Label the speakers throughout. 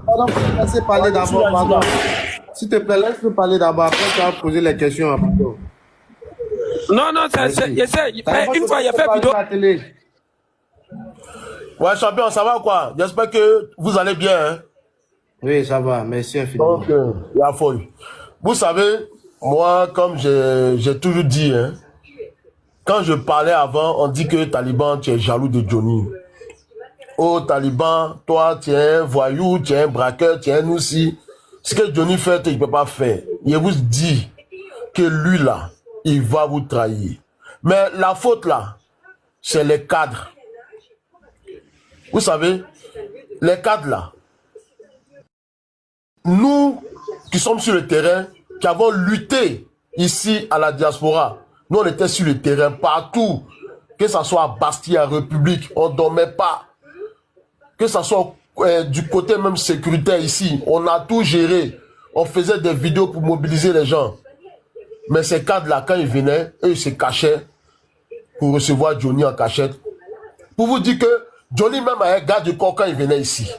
Speaker 1: Pardon, laissez parler d'abord, pardon. S'il te plaît, laisse-nous parler d'abord. Après, tu vas poser les questions. Pardon.
Speaker 2: Non, non, c'est une fois, il a fait vidéo.
Speaker 3: Ouais, champion, ça va quoi? J'espère que vous allez bien. Hein?
Speaker 1: Oui, ça va. Merci infiniment.
Speaker 3: Donc, la folie. Vous savez, moi, comme j'ai toujours dit, hein, quand je parlais avant, on dit que Taliban, tu es jaloux de Johnny. Oh, Taliban, toi, tu es un voyou, tu es un braqueur, tu es un aussi. Ce que Johnny fait, il ne peut pas faire. Il vous dit que lui, là, il va vous trahir. Mais la faute, là, c'est les cadres. Vous savez, les cadres, là, nous qui sommes sur le terrain, qui avons lutté ici à la diaspora, nous, on était sur le terrain partout. Que ce soit à Bastille, à République, on ne dormait pas. Que ce soit du côté même sécuritaire ici, on a tout géré. On faisait des vidéos pour mobiliser les gens. Mais ces cadres-là, quand ils venaient, eux, ils se cachaient pour recevoir Johnny en cachette. Pour vous dire que Johnny même a un garde du corps quand il venait ici.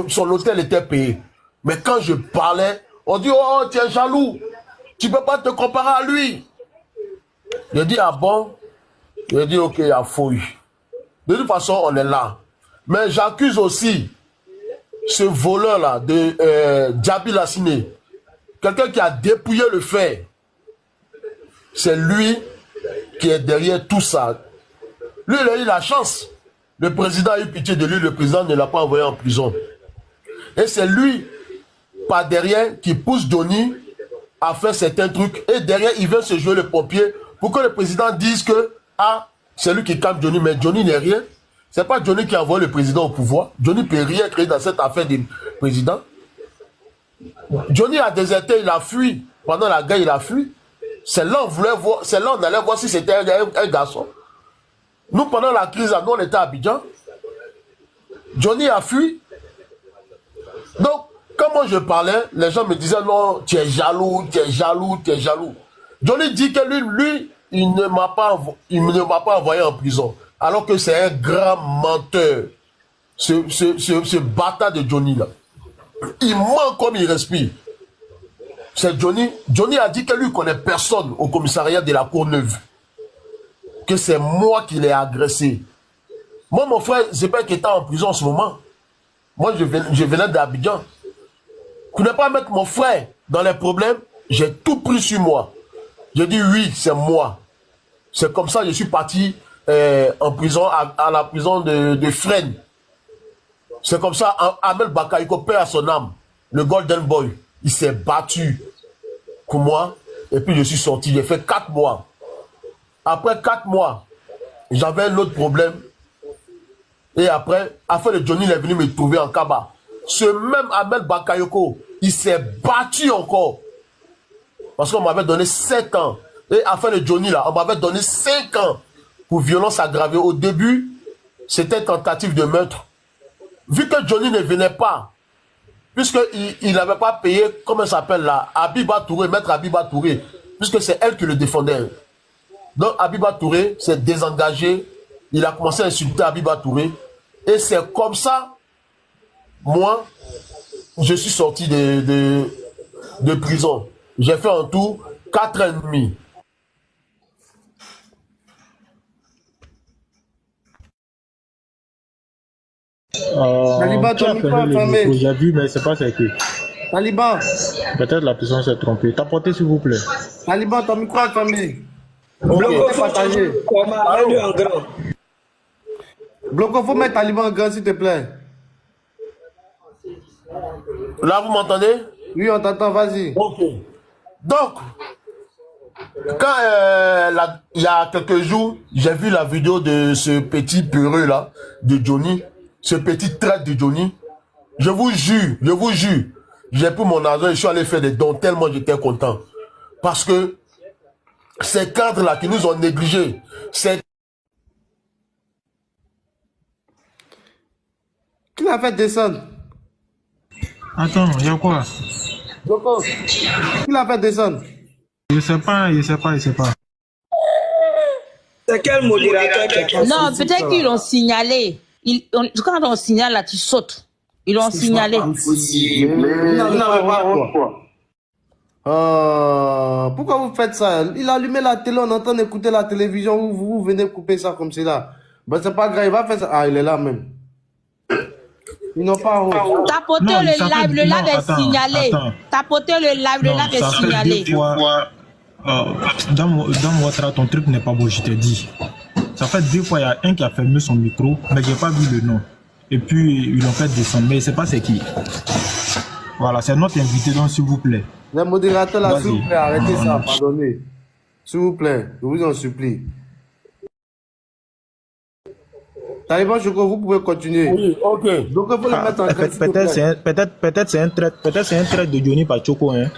Speaker 3: Son hôtel était payé. Mais quand je parlais, on dit, oh, tu es jaloux. Tu ne peux pas te comparer à lui. Je dis, ah bon? Je dis, ok, il y a fouille. De toute façon, on est là. Mais j'accuse aussi ce voleur-là de Djabi Lassine. Quelqu'un qui a dépouillé le fer. C'est lui qui est derrière tout ça. Lui, il a eu la chance. Le président a eu pitié de lui. Le président ne l'a pas envoyé en prison. Et c'est lui, par derrière, qui pousse Johnny à faire certains trucs. Et derrière, il veut se jouer le pompier pour que le président dise que, ah, c'est lui qui calme Johnny. Mais Johnny n'est rien. C'est pas Johnny qui a envoyé le président au pouvoir. Johnny ne peut rien créer dans cette affaire du président. Johnny a déserté, il a fui. Pendant la guerre, il a fui. C'est là on allait voir si c'était un garçon. Nous, pendant la crise, nous, on était à Abidjan. Johnny a fui. Donc, quand moi je parlais, les gens me disaient non, tu es jaloux, tu es jaloux, tu es jaloux. Johnny dit que lui, il ne m'a pas envoyé en prison. Alors que c'est un grand menteur. Ce bâtard de Johnny là. Il ment comme il respire. C'est Johnny. Johnny a dit que lui ne connaît personne au commissariat de la Courneuve. Que c'est moi qui l'ai agressé. Moi, mon frère, c'est pas qu'il était en prison en ce moment. Moi, je venais d'Abidjan. Je ne pouvais pas mettre mon frère dans les problèmes. J'ai tout pris sur moi. J'ai dit oui, c'est moi. C'est comme ça que je suis parti en prison, à la prison de Fresnes. C'est comme ça, Amel Bakayoko, père à son âme, le Golden Boy, il s'est battu pour moi. Et puis je suis sorti, j'ai fait 4 mois. Après 4 mois, j'avais un autre problème. Et après, afin de Johnny, il est venu me trouver en Kaba. Ce même Amel Bakayoko, il s'est battu encore. Parce qu'on m'avait donné 5 ans. Et afin de Johnny, là, on m'avait donné 5 ans pour violence aggravée. Au début, c'était tentative de meurtre. Vu que Johnny ne venait pas, puisqu'il n'avait pas payé, comment elle s'appelle là, Abiba Touré, maître Abiba Touré, puisque c'est elle qui le défendait. Donc Abiba Touré s'est désengagé, il a commencé à insulter Abiba Touré. Et c'est comme ça, moi, je suis sorti de prison. J'ai fait en tout 4 ans et demi.
Speaker 1: Taliban,
Speaker 4: Tu as fermé le micro, j'ai vu, mais c'est pas certain.
Speaker 1: Taliban.
Speaker 4: Peut-être la personne s'est trompée. T'apportez, s'il vous plaît.
Speaker 1: Taliban, ton micro est fermé.
Speaker 2: Bloco,
Speaker 1: faut partager.
Speaker 2: mets-le en grand.
Speaker 1: Bloco, faut mettre Taliban en grand, s'il te plaît.
Speaker 3: Là, vous m'entendez?
Speaker 1: Oui, on t'entend, vas-y.
Speaker 3: Ok. Donc, quand il y a quelques jours, j'ai vu la vidéo de ce petit peureux là, de Johnny, ce petit traite de Johnny. Je vous jure, j'ai pris mon argent et je suis allé faire des dons tellement j'étais content. Parce que ces cadres-là qui nous ont négligés,
Speaker 1: Qui l'a fait descendre?
Speaker 4: Attends, il y a quoi?
Speaker 1: Bloco, qui l'a fait descendre?
Speaker 4: Je sais pas.
Speaker 2: C'est quel modérateur qui a
Speaker 5: Non, peut-être qu'ils l'ont signalé. Quand on signale là, tu sautes. Ils l'ont signalé.
Speaker 1: Pourquoi vous faites ça? Il a allumé la télé, on entend écouter la télévision, vous venez couper ça comme cela. Ben, c'est pas grave, il va faire ça. Ah, il est là même. Ils n'ont pas honte.
Speaker 5: Tapoter
Speaker 4: Non,
Speaker 5: le
Speaker 4: ça fait-
Speaker 5: live, le
Speaker 4: non,
Speaker 5: live est
Speaker 4: attends,
Speaker 5: signalé.
Speaker 4: attends.
Speaker 5: Tapoter le live, le
Speaker 4: Non,
Speaker 5: live est
Speaker 4: ça fait
Speaker 5: signalé.
Speaker 4: 2 fois. Dans Ouattara, ton truc n'est pas bon, je t'ai dit. Ça fait 2 fois, il y a un qui a fermé son micro, mais j'ai pas vu le nom. Et puis, ils l'ont fait descendre, mais je sais pas c'est qui. Voilà, c'est notre invité, donc s'il vous plaît.
Speaker 1: Les modérateurs là, s'il
Speaker 4: Vas-y.
Speaker 1: vous plaît, arrêtez ça, pardonnez. S'il vous plaît, je vous en supplie. Taliban Choco, vous pouvez continuer.
Speaker 3: Oui, ok.
Speaker 1: Donc, il faut le mettre en tête, s'il vous plaît.
Speaker 4: Peut-être c'est un trait de Johnny par Choco, hein.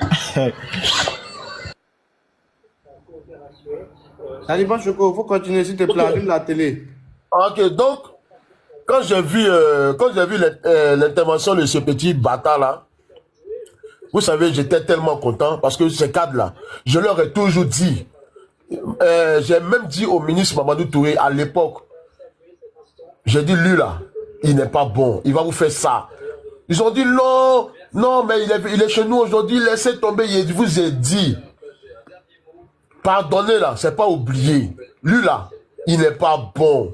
Speaker 1: Taliban Choco, il faut continuer, s'il te plaît, allume la télé.
Speaker 3: Ok, donc, quand j'ai vu l'intervention de ce petit bâtard là, vous savez, j'étais tellement content parce que ces cadres-là, je leur ai toujours dit, j'ai même dit au ministre Mamadou Touré à l'époque, j'ai dit, lui là, il n'est pas bon, il va vous faire ça. Ils ont dit, non, non, mais il est chez nous aujourd'hui, laissez tomber, je vous ai dit. Pardonnez là, c'est pas oublié. Lui là, il n'est pas bon.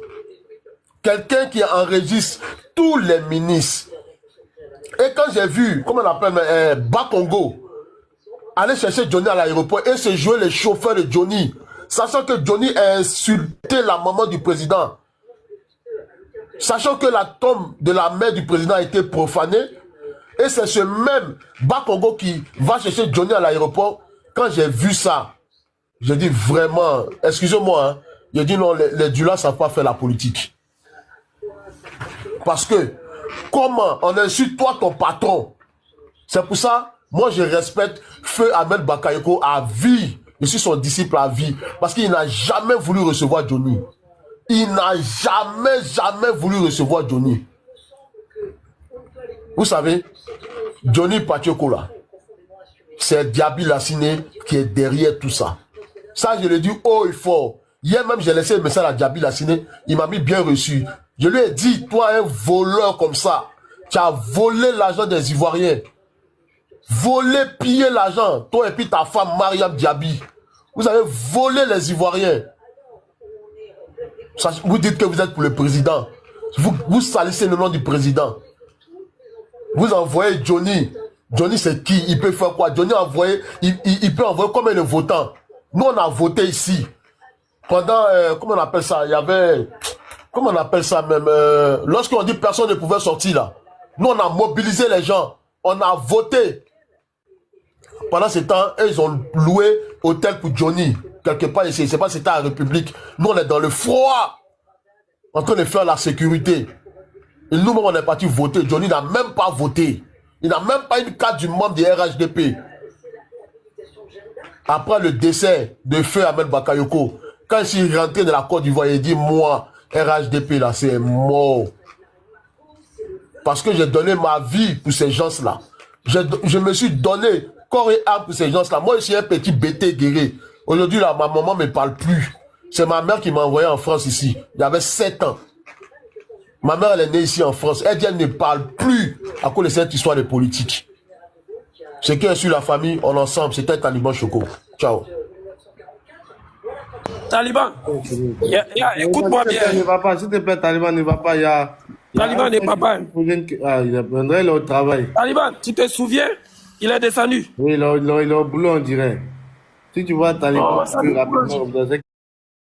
Speaker 3: Quelqu'un qui enregistre tous les ministres. Et quand j'ai vu, comment on appelle, Bakongo, aller chercher Johnny à l'aéroport et se jouer les chauffeurs de Johnny, sachant que Johnny a insulté la maman du président, sachant que la tombe de la mère du président a été profanée, et c'est ce même Bakongo qui va chercher Johnny à l'aéroport. Quand j'ai vu ça, j'ai dit vraiment, excusez-moi, hein, j'ai dit non, les Dula ne savent pas faire la politique. Parce que, comment on insulte toi ton patron? C'est pour ça, moi je respecte Feu Ahmed Bakayoko à vie. Je suis son disciple à vie. Parce qu'il n'a jamais voulu recevoir Johnny. Il n'a jamais voulu recevoir Johnny. Vous savez, Johnny Pachoko là, c'est Diaby Lassiné qui est derrière tout ça. Ça, je l'ai dit haut et fort. Hier même, j'ai laissé le message à Diaby Lassiné. Il m'a mis bien reçu. Je lui ai dit, toi, un voleur comme ça, tu as volé l'argent des Ivoiriens. Volé, pillé l'argent. Toi et puis ta femme, Mariam Diaby. Vous avez volé les Ivoiriens. Vous dites que vous êtes pour le président. Vous salissez le nom du président. Vous envoyez Johnny. Johnny, c'est qui? Il peut faire quoi? Johnny a envoyé, il peut envoyer combien de votants? Nous, on a voté ici. Pendant, comment on appelle ça? Il y avait, comment on appelle ça même? Lorsqu'on dit personne ne pouvait sortir là. Nous, on a mobilisé les gens. On a voté. Pendant ce temps, ils ont loué hôtel pour Johnny. Quelque part ici. C'est pas si c'était à la République. Nous, on est dans le froid. En train de faire la sécurité. Et nous, on est parti voter. Johnny n'a même pas voté. Il n'a même pas une carte du membre du RHDP. Après le décès de Feu Ahmed Bakayoko, quand je suis rentré de la Côte d'Ivoire, il dit, moi, RHDP, là, c'est mort. Parce que j'ai donné ma vie pour ces gens-là. Je me suis donné corps et âme pour ces gens-là. Moi, je suis un petit bêté guéri. Aujourd'hui, là, ma maman ne me parle plus. C'est ma mère qui m'a envoyé en France ici. J'avais 7 ans. Ma mère, elle est née ici en France. Elle dit, elle ne parle plus à cause de cette histoire de politique. C'est que sur la famille, on est ensemble. C'était Taliban Choco. Ciao.
Speaker 2: Taliban, écoute-moi bien.
Speaker 1: Ne va pas, s'il te plaît, Taliban ne va pas.
Speaker 2: Taliban n'est pas pas.
Speaker 1: Ah, il est au travail.
Speaker 2: Taliban, tu te souviens? Il est descendu.
Speaker 1: Oui, il est au boulot, on dirait. Si tu vois Taliban,
Speaker 2: Oh,
Speaker 1: plus rapidement,